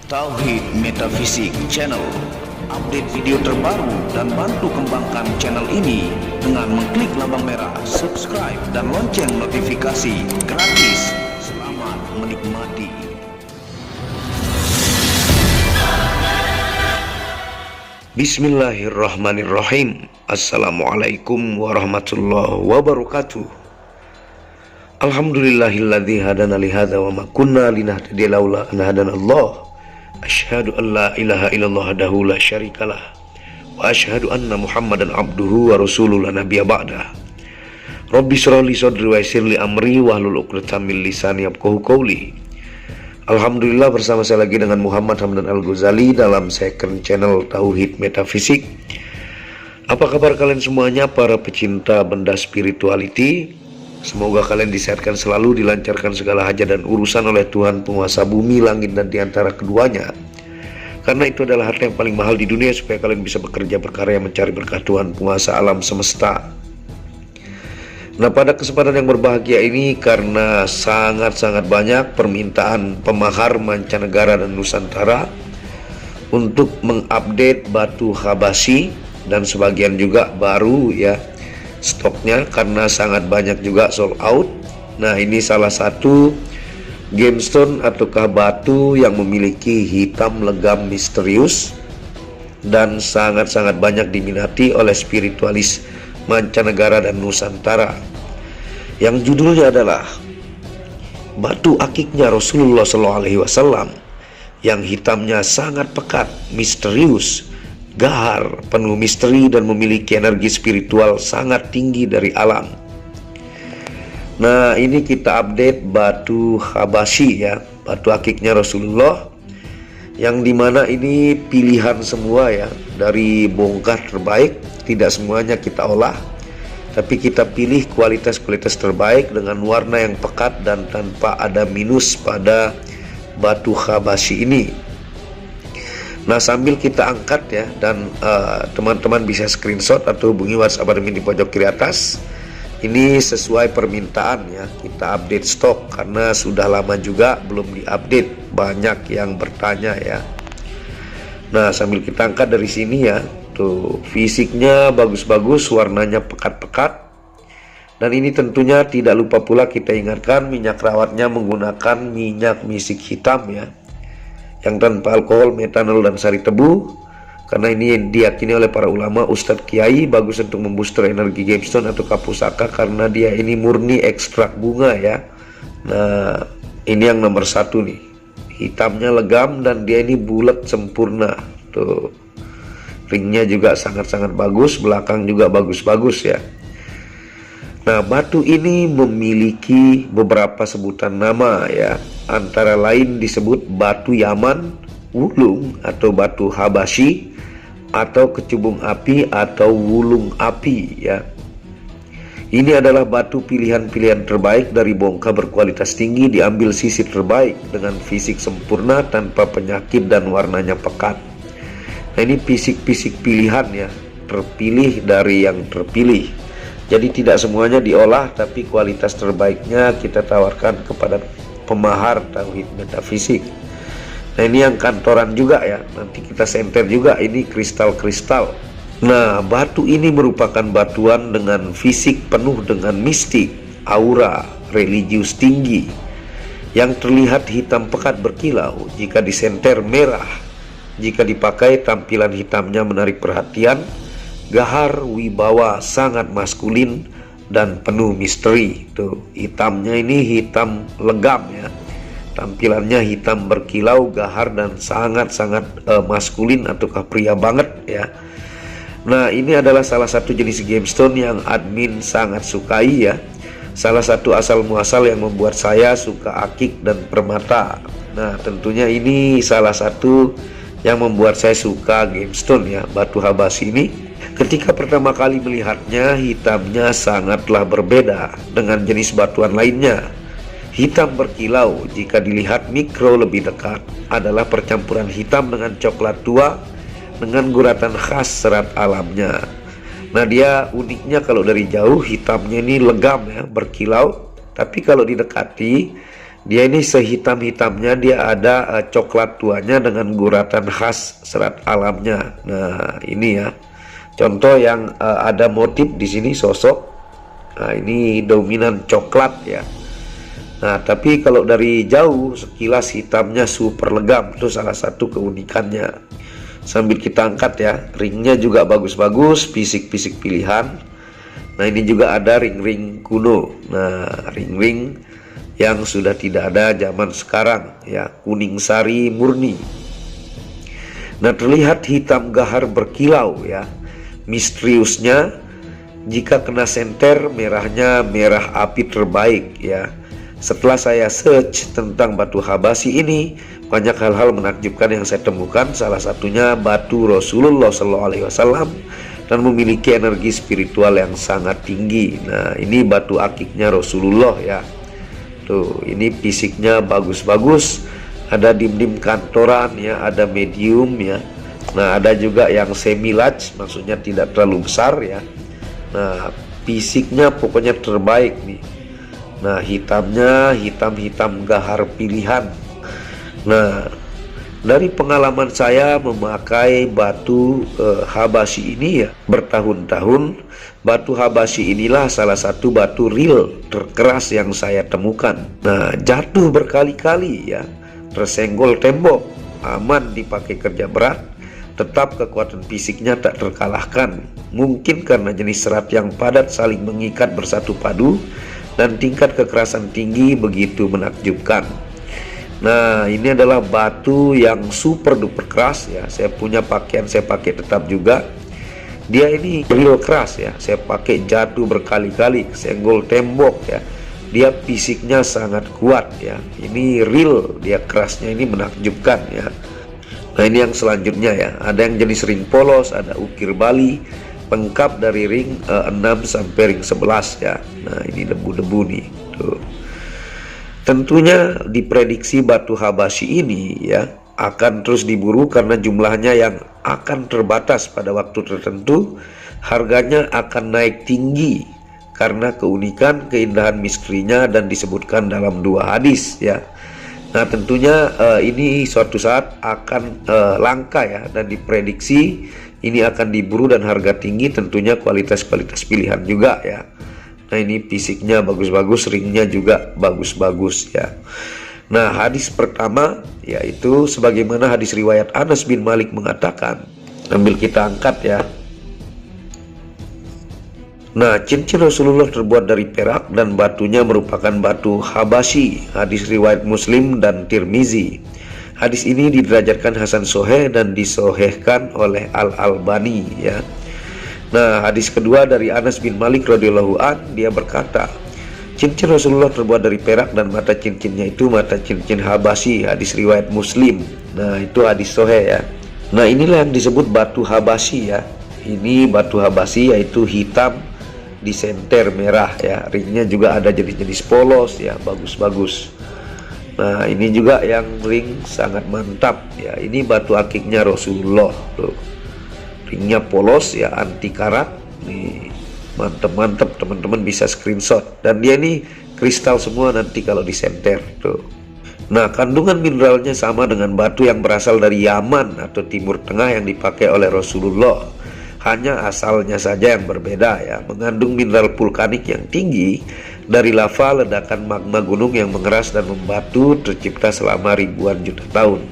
Tauhid Metafisik Channel. Update video terbaru dan bantu kembangkan channel ini dengan mengklik lambang merah subscribe dan lonceng notifikasi gratis. Selamat menikmati. Bismillahirrahmanirrahim. Assalamualaikum warahmatullahi wabarakatuh. Alhamdulillahilladzi hadana li hadza wa ma kunna linahtadiya laula an hadana Allah. Asyhadu an la ilaha illallah wahdahu la syarikalah wa asyhadu anna Muhammadan abduhu wa rasuluhu la nabiyya ba'dah. Rabbi shrah li sadri wa yassir li amri wahlul 'uqdatam min lisani yafqahu qawli. Alhamdulillah, bersama saya lagi dengan Muhammad Hamdan Al-Ghazali dalam second channel Tauhid Metafisik. Apa kabar kalian semuanya para pecinta benda spirituality? Semoga kalian disehatkan selalu, dilancarkan segala hajat dan urusan oleh Tuhan penguasa bumi, langit dan diantara keduanya. Karena itu adalah harta yang paling mahal di dunia, supaya kalian bisa bekerja, berkarya, mencari berkah Tuhan penguasa alam semesta. Nah, pada kesempatan yang berbahagia ini, karena sangat-sangat banyak permintaan pemahar mancanegara dan Nusantara untuk mengupdate batu Habasyi, dan sebagian juga baru ya stoknya, karena sangat banyak juga sold out. Nah, ini salah satu gemstone ataukah batu yang memiliki hitam legam misterius dan sangat-sangat banyak diminati oleh spiritualis mancanegara dan Nusantara, yang judulnya adalah batu akiknya Rasulullah SAW, yang hitamnya sangat pekat, misterius, gahar, penuh misteri dan memiliki energi spiritual sangat tinggi dari alam. Nah, ini kita update batu Habasyi ya, batu akiknya Rasulullah, yang dimana ini pilihan semua ya, dari bongkar terbaik. Tidak semuanya kita olah, tapi kita pilih kualitas-kualitas terbaik dengan warna yang pekat dan tanpa ada minus pada batu Habasyi ini. Nah, sambil kita angkat ya, dan teman-teman bisa screenshot atau hubungi WhatsApp admin di pojok kiri atas. Ini sesuai permintaan ya, kita update stok karena sudah lama juga belum diupdate, banyak yang bertanya ya. Nah, sambil kita angkat dari sini ya, tuh fisiknya bagus-bagus, warnanya pekat-pekat. Dan ini tentunya tidak lupa pula kita ingatkan, minyak rawatnya menggunakan minyak misik hitam ya, yang tanpa alkohol, metanol dan sari tebu. Karena ini diyakini oleh para ulama, ustadz kiai, bagus untuk membooster energi gemstone atau kapusaka, karena dia ini murni ekstrak bunga ya. Nah, ini yang nomor satu nih, hitamnya legam dan dia ini bulat sempurna. Tuh, ringnya juga sangat-sangat bagus, belakang juga bagus-bagus ya. Nah, batu ini memiliki beberapa sebutan nama ya, antara lain disebut batu Yaman, wulung atau batu Habasyi, atau kecubung api atau wulung api ya. Ini adalah batu pilihan-pilihan terbaik dari bongkah berkualitas tinggi, diambil sisi terbaik dengan fisik sempurna tanpa penyakit dan warnanya pekat. Nah, ini fisik-fisik pilihan ya, terpilih dari yang terpilih. Jadi tidak semuanya diolah, tapi kualitas terbaiknya kita tawarkan kepada pemahar tauhid metafisik. Nah, ini yang kantoran juga ya, nanti kita senter juga, ini kristal-kristal. Nah, batu ini merupakan batuan dengan fisik penuh dengan mistik, aura religius tinggi, yang terlihat hitam pekat berkilau. Jika disenter merah, jika dipakai tampilan hitamnya menarik perhatian, gahar, wibawa, sangat maskulin dan penuh misteri. Tuh, hitamnya ini hitam legam ya, tampilannya hitam berkilau, gahar dan sangat-sangat maskulin ataukah pria banget ya. Nah, ini adalah salah satu jenis gemstone yang admin sangat sukai ya, salah satu asal muasal yang membuat saya suka akik dan permata. Nah, tentunya ini salah satu yang membuat saya suka gemstone ya, batu Habasyi ini. Ketika pertama kali melihatnya, hitamnya sangatlah berbeda dengan jenis batuan lainnya. Hitam berkilau, jika dilihat mikro lebih dekat, adalah percampuran hitam dengan coklat tua dengan guratan khas serat alamnya. Nah, dia uniknya kalau dari jauh hitamnya ini legam ya, berkilau, tapi kalau didekati Dia ini sehitam-hitamnya, dia ada coklat tuanya dengan guratan khas serat alamnya. Nah, ini ya. Contoh yang ada motif di sini sosok. Nah, ini dominan coklat ya. Nah, tapi kalau dari jauh sekilas hitamnya super legam, itu salah satu keunikannya. Sambil kita angkat ya, ringnya juga bagus-bagus, pisik-pisik pilihan. Nah, ini juga ada ring-ring kuno. Nah, ring-ring yang sudah tidak ada zaman sekarang ya, kuning sari murni. Nah, terlihat hitam gahar berkilau ya. Misteriusnya, jika kena senter, merahnya merah api terbaik ya. Setelah saya search tentang batu Habasyi ini, banyak hal-hal menakjubkan yang saya temukan. Salah satunya batu Rasulullah SAW dan memiliki energi spiritual yang sangat tinggi. Nah, ini batu akiknya Rasulullah ya. Tuh, ini fisiknya bagus-bagus. Ada dim-dim kantoran ya, ada medium ya. Nah, ada juga yang semi large, maksudnya tidak terlalu besar ya. Nah, fisiknya pokoknya terbaik nih. Nah, hitamnya hitam-hitam gahar pilihan. Nah, dari pengalaman saya memakai batu Habasyi ini ya bertahun-tahun, batu Habasyi inilah salah satu batu real terkeras yang saya temukan. Nah, jatuh berkali-kali ya, tersenggol tembok, aman dipakai kerja berat, tetap kekuatan fisiknya tak terkalahkan. Mungkin karena jenis serat yang padat saling mengikat bersatu padu dan tingkat kekerasan tinggi begitu menakjubkan. Nah, ini adalah batu yang super duper keras ya. Saya punya pakaian saya pakai tetap juga. Dia ini real keras ya. Saya pakai jatuh berkali-kali, senggol tembok ya. Dia fisiknya sangat kuat ya. Ini real, dia kerasnya ini menakjubkan ya. Nah, ini yang selanjutnya ya. Ada yang jenis ring polos, ada ukir Bali, lengkap dari ring 6 sampai ring 11 ya. Nah, ini debu-debu nih. Tuh. Tentunya diprediksi batu Habasyi ini ya akan terus diburu karena jumlahnya yang akan terbatas pada waktu tertentu. Harganya akan naik tinggi karena keunikan, keindahan misterinya dan disebutkan dalam 2 hadis ya. Nah, tentunya ini suatu saat akan langka ya, dan diprediksi ini akan diburu dan harga tinggi, tentunya kualitas-kualitas pilihan juga ya. Nah, ini fisiknya bagus-bagus, ringnya juga bagus-bagus ya. Nah, hadis pertama yaitu sebagaimana hadis riwayat Anas bin Malik mengatakan, ambil kita angkat ya. Nah, cincin Rasulullah terbuat dari perak dan batunya merupakan batu Habasyi. Hadis riwayat Muslim dan Tirmizi. Hadis ini diderajatkan Hasan Soheh dan disohehkan oleh Al-Albani ya. Nah, hadis kedua dari Anas bin Malik radhiyallahu an, dia berkata, cincin Rasulullah terbuat dari perak dan mata cincinnya itu mata cincin Habasyi. Hadis riwayat Muslim. Nah, itu hadis Soheh ya. Nah, inilah yang disebut batu Habasyi ya. Ini batu Habasyi yaitu hitam disenter merah ya. Ringnya juga ada jenis-jenis polos ya, bagus-bagus. Nah, ini juga yang ring sangat mantap ya. Ini batu akiknya Rasulullah tuh. Ringnya polos ya, anti karat nih, mantep-mantep, teman-teman bisa screenshot. Dan dia ini kristal semua nanti kalau disenter tuh. Nah, kandungan mineralnya sama dengan batu yang berasal dari Yaman atau Timur Tengah yang dipakai oleh Rasulullah. Hanya asalnya saja yang berbeda ya. Mengandung mineral vulkanik yang tinggi dari lava ledakan magma gunung yang mengeras dan membatu tercipta selama ribuan juta tahun.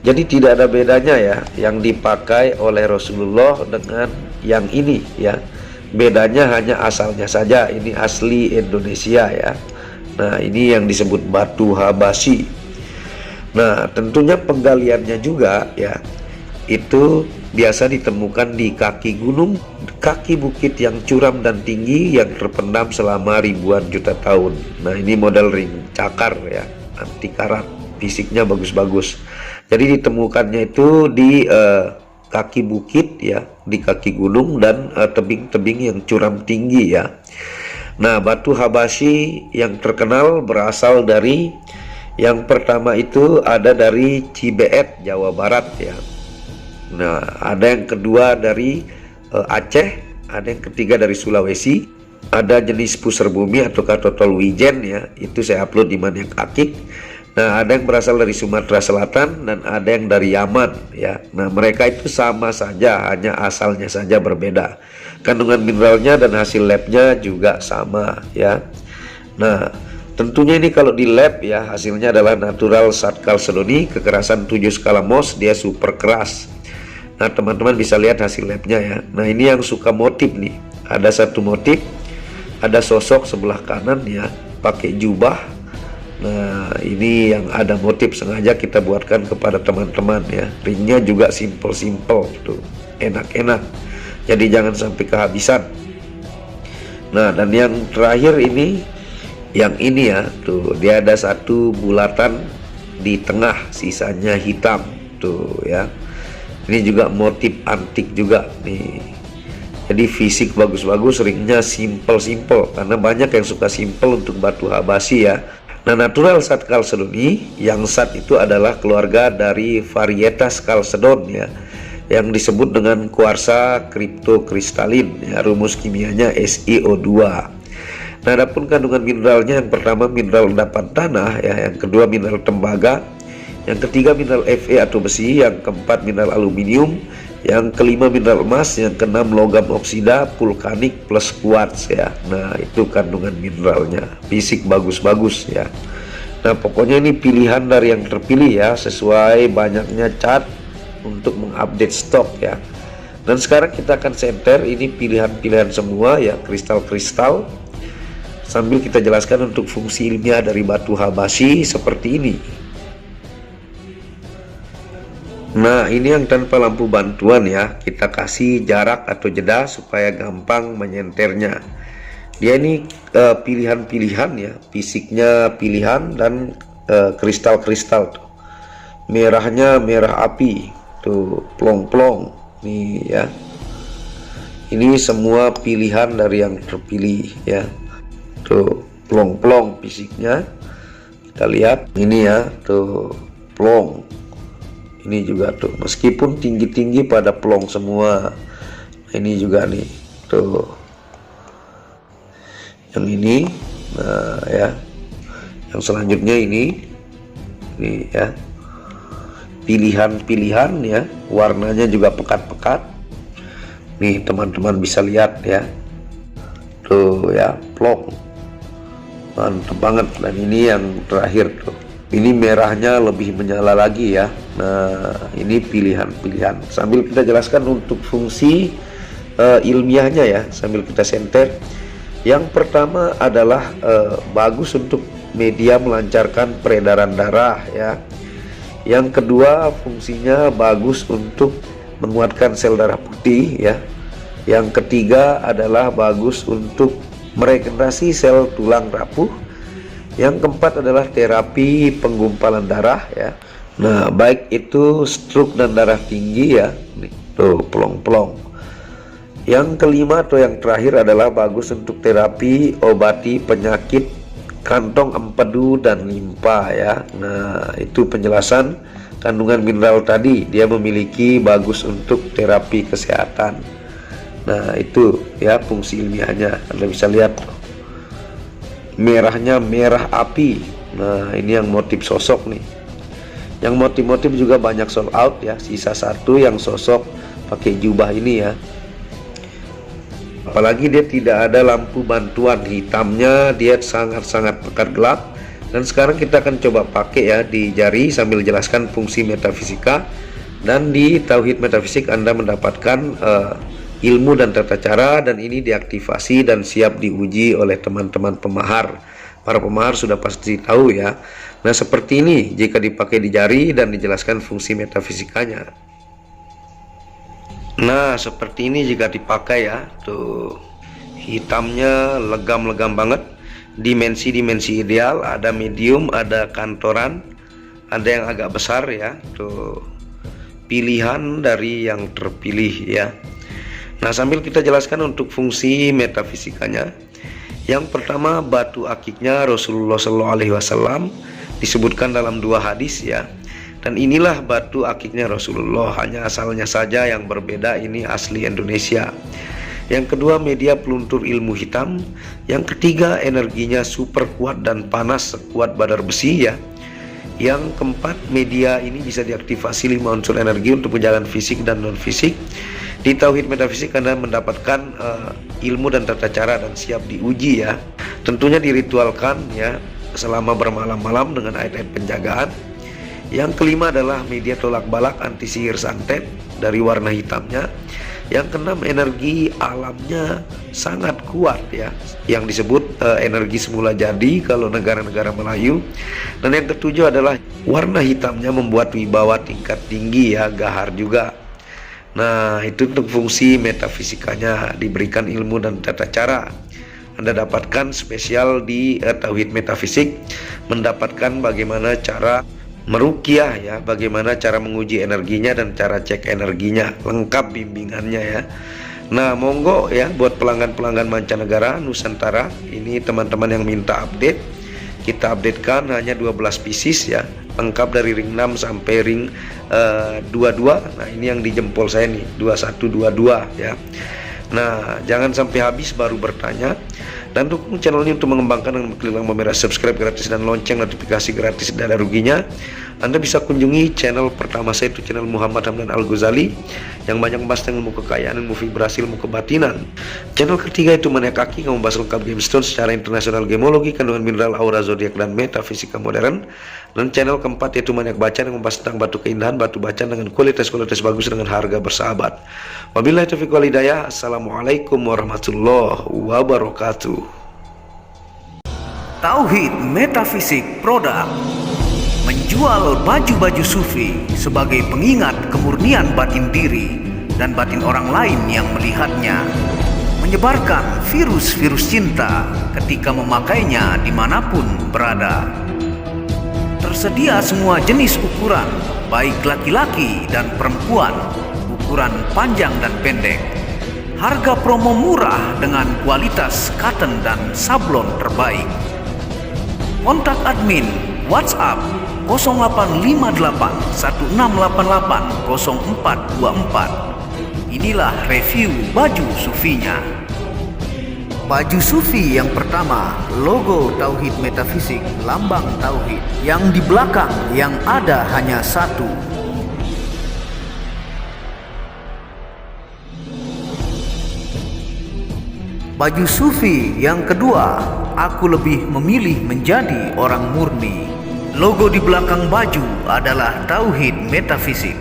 Jadi tidak ada bedanya ya yang dipakai oleh Rasulullah dengan yang ini ya. Bedanya hanya asalnya saja. Ini asli Indonesia ya. Nah, ini yang disebut batu Habasyi. Nah, tentunya penggaliannya juga ya, itu biasa ditemukan di kaki gunung, kaki bukit yang curam dan tinggi yang terpendam selama ribuan juta tahun. Nah, ini model ring cakar ya, anti karat, fisiknya bagus-bagus. Jadi ditemukannya itu di kaki bukit ya, di kaki gunung dan tebing-tebing yang curam tinggi ya. Nah, batu Habasyi yang terkenal berasal dari, yang pertama itu ada dari Cibeet, Jawa Barat ya. Nah, ada yang kedua dari Aceh, ada yang ketiga dari Sulawesi, Ada jenis pusar bumi atau totol wijen ya, itu saya upload di Maniak Akik. Nah, ada yang berasal dari Sumatera Selatan dan ada yang dari Yaman ya. Nah, mereka itu sama saja, hanya asalnya saja berbeda. Kandungan mineralnya dan hasil labnya juga sama ya. Nah, tentunya ini kalau di lab ya, hasilnya adalah natural Sat-Chalcedony, kekerasan 7 skala Mohs, dia super keras. Nah, teman-teman bisa lihat hasil labnya ya. Nah, ini yang suka motif nih. Ada satu motif, ada sosok sebelah kanan ya, pakai jubah. Nah, ini yang ada motif sengaja kita buatkan kepada teman-teman ya. Ringnya juga simple-simple tuh, enak-enak. Jadi jangan sampai kehabisan. Nah, dan yang terakhir ini, yang ini ya, tuh dia ada satu bulatan di tengah, sisanya hitam tuh ya. Ini juga motif antik juga nih. Jadi fisik bagus-bagus, ringnya simple-simple karena banyak yang suka simple untuk batu habasi ya. Nah, natural Sat-Chalcedony, yang Sat itu adalah keluarga dari varietas Chalcedon ya, yang disebut dengan kuarsa kriptokristalin ya, rumus kimianya SiO2. Nah, adapun kandungan mineralnya, yang pertama mineral endapan tanah ya, yang kedua mineral tembaga, yang ketiga mineral Fe atau besi, yang keempat mineral aluminium, yang kelima mineral emas, yang keenam logam oksida, vulkanik plus quartz ya. Nah, itu kandungan mineralnya, fisik bagus-bagus ya. Nah, pokoknya ini pilihan dari yang terpilih ya, sesuai banyaknya cat untuk mengupdate stok ya. Dan sekarang kita akan center ini pilihan-pilihan semua ya, kristal-kristal, sambil kita jelaskan untuk fungsi ilmiah dari batu habasi seperti ini. Nah, ini yang tanpa lampu bantuan ya, kita kasih jarak atau jeda supaya gampang menyenternya. Dia ini pilihan-pilihan ya, fisiknya pilihan dan kristal-kristal tuh. Merahnya merah api tuh, plong-plong nih ya. Ini semua pilihan dari yang terpilih ya. Tuh, plong-plong fisiknya. Kita lihat ini ya, tuh plong. Ini juga tuh, meskipun tinggi-tinggi pada plong semua. Ini juga nih, tuh. Yang ini, nah ya. Yang selanjutnya ini ya. Pilihan-pilihan ya, warnanya juga pekat-pekat. Nih teman-teman bisa lihat ya. Tuh ya, plong. Mantap banget. Dan ini yang terakhir tuh. Ini merahnya lebih menyala lagi ya. Nah, ini pilihan-pilihan. Sambil kita jelaskan untuk fungsi ilmiahnya ya, sambil kita senter. Yang pertama adalah bagus untuk media melancarkan peredaran darah ya. Yang kedua, fungsinya bagus untuk menguatkan sel darah putih ya. Yang ketiga adalah bagus untuk meregenerasi sel tulang rapuh. Yang keempat adalah terapi penggumpalan darah ya. Nah, baik itu stroke dan darah tinggi ya. Nih, tuh plong-plong. Yang kelima atau yang terakhir adalah bagus untuk terapi obati penyakit kantong empedu dan limpa ya. Nah, itu penjelasan kandungan mineral tadi. Dia memiliki bagus untuk terapi kesehatan. Nah, itu ya fungsi ilmiahnya. Anda bisa lihat. Merahnya merah api. Nah, ini yang motif sosok nih. Yang motif-motif juga banyak sold out ya. Sisa satu yang sosok pakai jubah ini ya. Apalagi dia tidak ada lampu bantuan, hitamnya dia sangat-sangat pekat gelap. Dan sekarang kita akan coba pakai ya di jari sambil jelaskan fungsi metafisika. Dan di Tauhid Metafisik Anda mendapatkan ilmu dan tata cara, dan ini diaktifasi dan siap diuji oleh teman-teman pemahar. Para pemahar sudah pasti tahu ya. Nah, seperti ini jika dipakai di jari dan dijelaskan fungsi metafisikanya. Nah, seperti ini jika dipakai ya. Tuh, hitamnya legam-legam banget. Dimensi-dimensi ideal, ada medium, ada kantoran, ada yang agak besar ya. Tuh, pilihan dari yang terpilih ya. Nah, sambil kita jelaskan untuk fungsi metafisikanya. Yang pertama, batu akiknya Rasulullah SAW disebutkan dalam dua hadis ya. Dan inilah batu akiknya Rasulullah, hanya asalnya saja yang berbeda, ini asli Indonesia. Yang kedua, media peluntur ilmu hitam. Yang ketiga, energinya super kuat dan panas sekuat badar besi ya. Yang keempat, media ini bisa diaktifasi 5 unsur energi untuk menjalankan fisik dan non fisik. Di Tauhid Metafisik Anda mendapatkan ilmu dan tata cara dan siap diuji ya. Tentunya diritualkan ya selama bermalam-malam dengan ayat-ayat penjagaan. Yang kelima adalah media tolak balak anti sihir santet dari warna hitamnya. Yang keenam, energi alamnya sangat kuat ya, yang disebut energi semula jadi kalau negara-negara Melayu. Dan yang ketujuh adalah warna hitamnya membuat wibawa tingkat tinggi ya, gahar juga. Nah, itu untuk fungsi metafisikanya, diberikan ilmu dan tata cara. Anda dapatkan spesial di Tauhid Metafisik, mendapatkan bagaimana cara meruqyah ya, bagaimana cara menguji energinya dan cara cek energinya, lengkap bimbingannya ya. Nah, monggo ya buat pelanggan-pelanggan mancanegara Nusantara, ini teman-teman yang minta update, kita updatekan hanya 12 pieces ya, lengkap dari ring 6 sampai ring 22. Nah, ini yang di jempol saya nih, 2122 ya. Nah, jangan sampai habis baru bertanya. Dan dukung channel ini untuk mengembangkan dengan klik tombol merah subscribe gratis dan lonceng notifikasi gratis, tidak ada ruginya. Anda bisa kunjungi channel pertama saya, itu channel Muhammad Hamdan Al-Ghazali, yang banyak membahas tentang ilmu kekayaan, ilmu vibrasi, ilmu kebatinan. Channel ketiga itu Maniak Kaki, yang membahas lengkap gemstone secara internasional, gemologi, kandungan mineral, aura, zodiak, dan metafisika modern. Dan channel keempat yaitu Maniak Bacaan, yang membahas tentang batu keindahan, batu bacaan dengan kualitas bagus dengan harga bersahabat. Wabillahi taufiq wal hidayah. Assalamualaikum warahmatullahi wabarakatuh. Tauhid Metafisik Produk menjual baju-baju sufi sebagai pengingat kemurnian batin diri dan batin orang lain yang melihatnya, menyebarkan virus-virus cinta ketika memakainya dimanapun berada. Tersedia semua jenis ukuran, baik laki-laki dan perempuan, ukuran panjang dan pendek. Harga promo murah dengan kualitas cotton dan sablon terbaik. Kontak admin WhatsApp 0858 1688 0424. Inilah review baju sufinya. Baju sufi yang pertama, logo Tauhid Metafisik, lambang Tauhid. Yang di belakang yang ada hanya satu. Baju sufi yang kedua, aku lebih memilih menjadi orang murni. Logo di belakang baju adalah Tauhid Metafisik.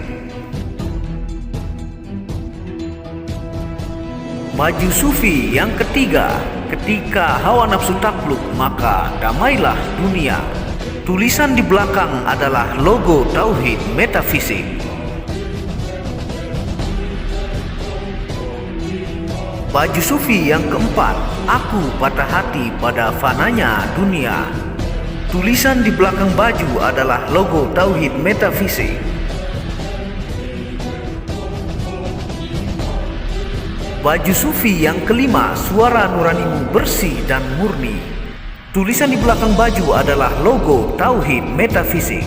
Baju sufi yang ketiga, ketika hawa nafsu takluk maka damailah dunia. Tulisan di belakang adalah logo Tauhid Metafisik. Baju sufi yang keempat, aku patah hati pada fananya dunia. Tulisan di belakang baju adalah logo Tauhid Metafisik. Baju sufi yang kelima, suara nuranimu bersih dan murni. Tulisan di belakang baju adalah logo Tauhid Metafisik.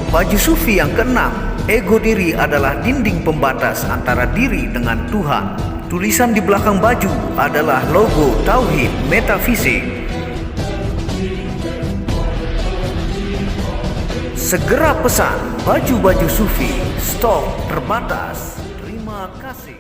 Baju sufi yang keenam, ego diri adalah dinding pembatas antara diri dengan Tuhan. Tulisan di belakang baju adalah logo Tauhid Metafisik. Segera pesan baju-baju sufi, stok terbatas. Terima kasih.